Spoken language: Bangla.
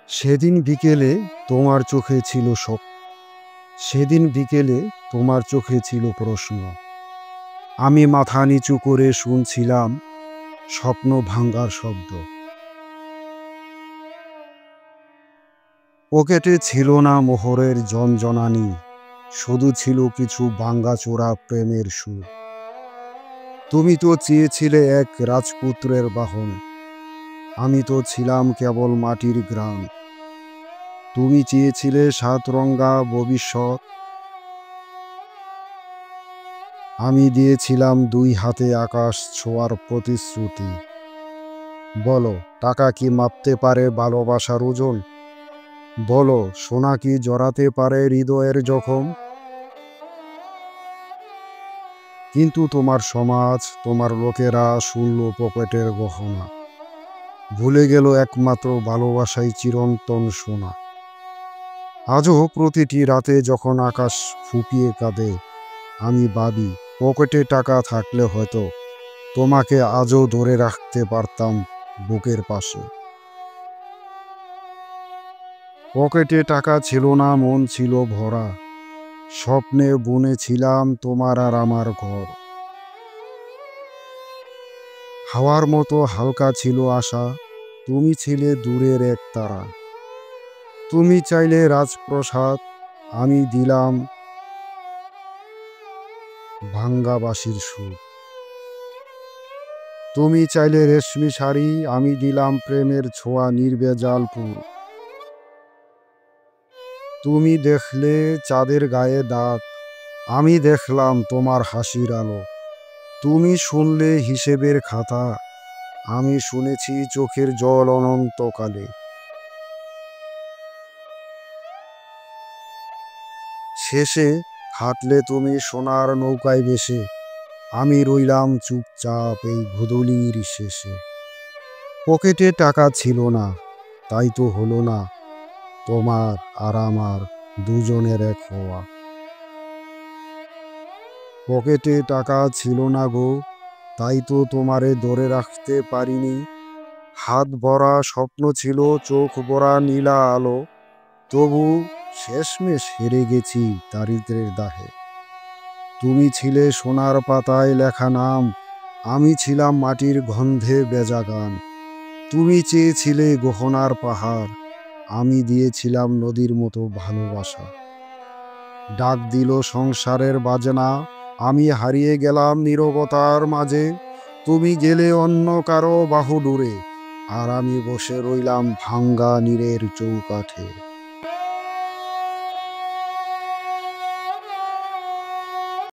সেদিন বিকেলে তোমার চোখে ছিল সেদিন বিকেলে তোমার চোখে ছিল প্রশ্ন। আমি মাথা নিচু করে শুনছিলাম স্বপ্ন ভাঙ্গার শব্দ। পকেটে ছিল না মোহরের জনজনানি, শুধু ছিল কিছু ভাঙ্গাচোরা প্রেমের সুর। তুমি তো চেয়েছিলে এক রাজপুত্রের বাহন, আমি তো ছিলাম কেবল মাটির গ্রাম। তুমি চেয়েছিলে সাতরঙ্গা ভবিষ্যৎ, আমি দিয়েছিলাম দুই হাতে আকাশ ছোঁয়ার প্রতিশ্রুতি। বলো, টাকা কি মাপতে পারে ভালোবাসার ওজন? বলো, সোনা কি জড়াতে পারে হৃদয়ের জখম? কিন্তু তোমার সমাজ, তোমার লোকেরা শুনল পকেটের গহনা, ভুলে গেল একমাত্র ভালোবাসাই চিরন্তন সোনা। আজও প্রতিটি রাতে যখন আকাশ ফুপিয়ে কাঁদে, আমি ভাবি পকেটে টাকা থাকলে হয়তো তোমাকে আজও ধরে রাখতে পারতাম বুকের পাশে। পকেটে টাকা ছিল না, মন ছিল ভরা, স্বপ্নে বুনেছিলাম তোমার আর আমার ঘর। হাওয়ার মতো হালকা ছিল আশা, তুমি ছিলে দূরের এক তারা। তুমি চাইলে রাজপ্রসাদ, আমি দিলাম ভাঙ্গা বাঁশির সুর। তুমি চাইলে রেশমি শাড়ি, আমি দিলাম প্রেমের ছোঁয়া নির্ভেজাল ফুল। তুমি দেখলে চাঁদের গায়ে দাগ, আমি দেখলাম তোমার হাসির আলো। তুমি শুনলে হিসেবের খাতা, আমি শুনেছি চোখের জল অনন্তকালে। শেষে হাঁটলে তুমি সোনার নৌকায় ভেসে, আমি রইলাম চুপচাপ এই ভুধুলির শেষে। পকেটে টাকা ছিল না, তাই তো হলো না তোমার আর আমার দুজনের এক হওয়া। পকেটে টাকা ছিল না গো, তাই তো তোমারে ধরে রাখতে পারিনি। হাত ভরা স্বপ্ন ছিল, চোখ ভরা নীলা আলো, তবু শেষমেশ হেরে গেছি দারিদ্র্যের দাহে। তুমি ছিলে সোনার পাতায় লেখা নাম, আমি ছিলাম মাটির গন্ধে ভেজা গান। তুমি চেয়েছিলে গহনার পাহাড়, আমি দিয়েছিলাম নদীর মতো ভালোবাসা। ডাক দিল সংসারের বাজনা, আমি হারিয়ে গেলাম নীরবতার মাঝে। তুমি গেলে অন্য কারো বাহুডোরে, আর আমি বসে রইলাম ভাঙ্গা নীরের চৌকাঠে।